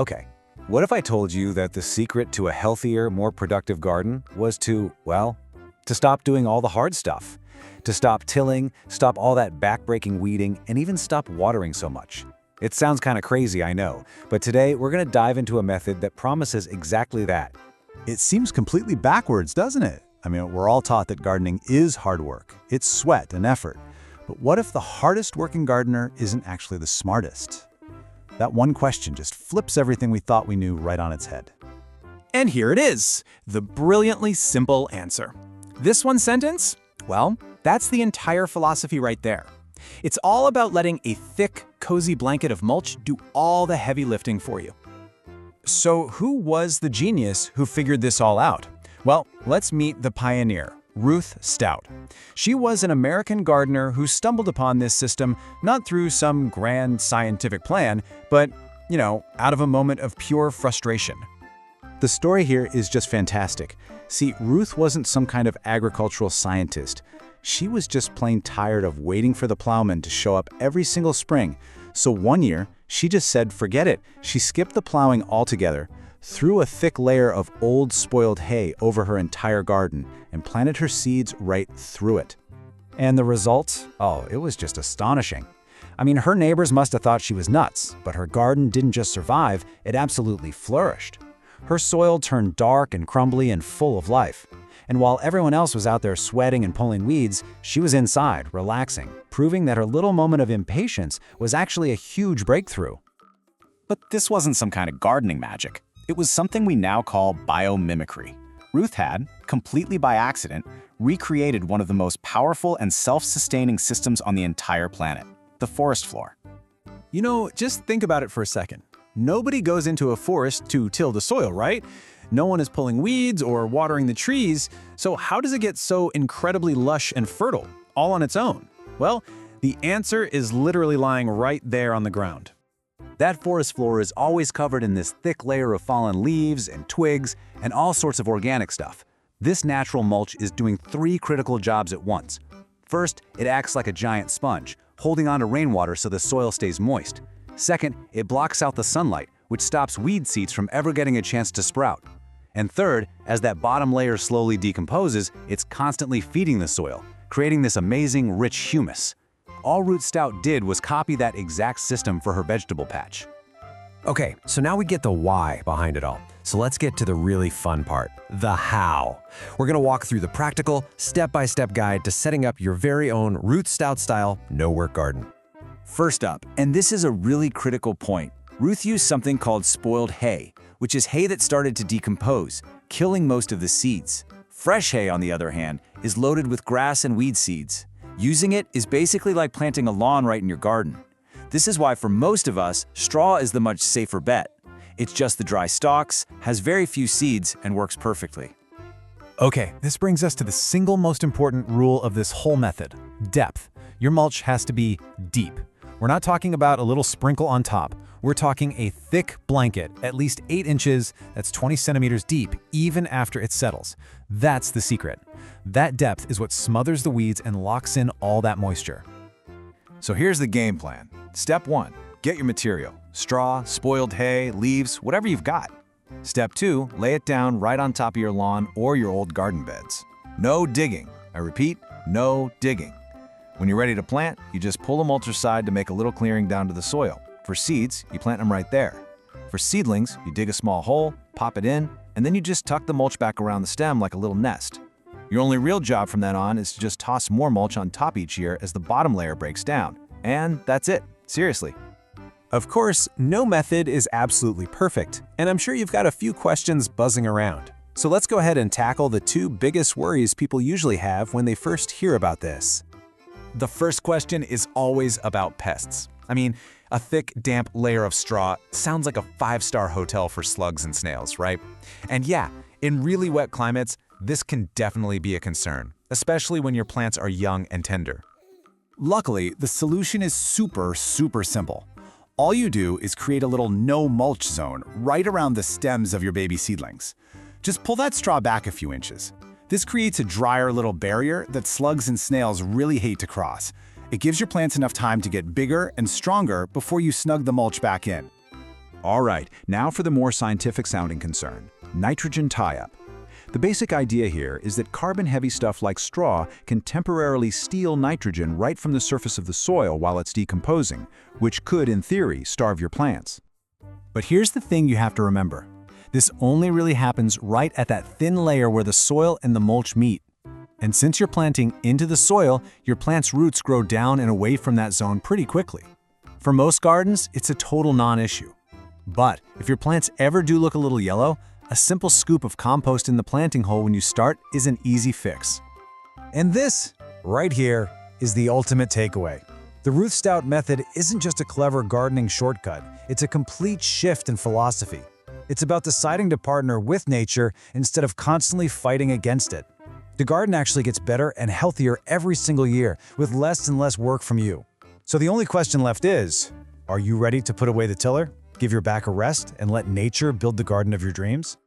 Okay, what if I told you that the secret to a healthier, more productive garden was to, well, to stop doing all the hard stuff? To stop tilling, stop all that backbreaking weeding, and even stop watering so much. It sounds kind of crazy, I know, but today we're going to dive into a method that promises exactly that. It seems completely backwards, doesn't it? I mean, we're all taught that gardening is hard work. It's sweat and effort. But what if the hardest working gardener isn't actually the smartest? That one question just flips everything we thought we knew right on its head. And here it is, the brilliantly simple answer. This one sentence? Well, that's the entire philosophy right there. It's all about letting a thick, cozy blanket of mulch do all the heavy lifting for you. So who was the genius who figured this all out? Well, let's meet the pioneer, Ruth Stout. She was an American gardener who stumbled upon this system not through some grand scientific plan, but, out of a moment of pure frustration. The story here is just fantastic. See, Ruth wasn't some kind of agricultural scientist. She was just plain tired of waiting for the plowman to show up every single spring. So one year, she just said, forget it. She skipped the plowing altogether, threw a thick layer of old spoiled hay over her entire garden, and planted her seeds right through it. And the result? Oh, it was just astonishing. I mean, her neighbors must have thought she was nuts, but her garden didn't just survive, it absolutely flourished. Her soil turned dark and crumbly and full of life. And while everyone else was out there sweating and pulling weeds, she was inside, relaxing, proving that her little moment of impatience was actually a huge breakthrough. But this wasn't some kind of gardening magic. It was something we now call biomimicry. Ruth had, completely by accident, recreated one of the most powerful and self-sustaining systems on the entire planet, the forest floor. Just think about it for a second. Nobody goes into a forest to till the soil, right? No one is pulling weeds or watering the trees, so how does it get so incredibly lush and fertile, all on its own? Well, the answer is literally lying right there on the ground. That forest floor is always covered in this thick layer of fallen leaves and twigs and all sorts of organic stuff. This natural mulch is doing three critical jobs at once. First, it acts like a giant sponge, holding on to rainwater so the soil stays moist. Second, it blocks out the sunlight, which stops weed seeds from ever getting a chance to sprout. And third, as that bottom layer slowly decomposes, it's constantly feeding the soil, creating this amazing, rich humus. All Ruth Stout did was copy that exact system for her vegetable patch. Okay, so now we get the why behind it all. So let's get to the really fun part, the how. We're gonna walk through the practical, step-by-step guide to setting up your very own Ruth Stout-style no-work garden. First up, and this is a really critical point, Ruth used something called spoiled hay, which is hay that started to decompose, killing most of the seeds. Fresh hay, on the other hand, is loaded with grass and weed seeds. Using it is basically like planting a lawn right in your garden. This is why for most of us, straw is the much safer bet. It's just the dry stalks, has very few seeds, and works perfectly. Okay, this brings us to the single most important rule of this whole method, depth. Your mulch has to be deep. We're not talking about a little sprinkle on top. We're talking a thick blanket, at least 8 inches, that's 20 centimeters deep, even after it settles. That's the secret. That depth is what smothers the weeds and locks in all that moisture. So here's the game plan. Step 1, get your material. Straw, spoiled hay, leaves, whatever you've got. Step 2, lay it down right on top of your lawn or your old garden beds. No digging. I repeat, no digging. When you're ready to plant, you just pull the mulch aside to make a little clearing down to the soil. For seeds, you plant them right there. For seedlings, you dig a small hole, pop it in, and then you just tuck the mulch back around the stem like a little nest. Your only real job from then on is to just toss more mulch on top each year as the bottom layer breaks down. And that's it. Seriously. Of course, no method is absolutely perfect, and I'm sure you've got a few questions buzzing around. So let's go ahead and tackle the 2 biggest worries people usually have when they first hear about this. The first question is always about pests. I mean, a thick, damp layer of straw sounds like a 5-star hotel for slugs and snails, right? And yeah, in really wet climates, this can definitely be a concern, especially when your plants are young and tender. Luckily, the solution is super simple. All you do is create a little no-mulch zone right around the stems of your baby seedlings. Just pull that straw back a few inches. This creates a drier little barrier that slugs and snails really hate to cross. It gives your plants enough time to get bigger and stronger before you snug the mulch back in. All right, now for the more scientific-sounding concern, nitrogen tie-up. The basic idea here is that carbon-heavy stuff like straw can temporarily steal nitrogen right from the surface of the soil while it's decomposing, which could, in theory, starve your plants. But here's the thing you have to remember. This only really happens right at that thin layer where the soil and the mulch meet. And since you're planting into the soil, your plant's roots grow down and away from that zone pretty quickly. For most gardens, it's a total non-issue. But if your plants ever do look a little yellow, a simple scoop of compost in the planting hole when you start is an easy fix. And this, right here, is the ultimate takeaway. The Ruth Stout method isn't just a clever gardening shortcut, it's a complete shift in philosophy. It's about deciding to partner with nature instead of constantly fighting against it. The garden actually gets better and healthier every single year, with less and less work from you. So the only question left is, are you ready to put away the tiller, give your back a rest, and let nature build the garden of your dreams?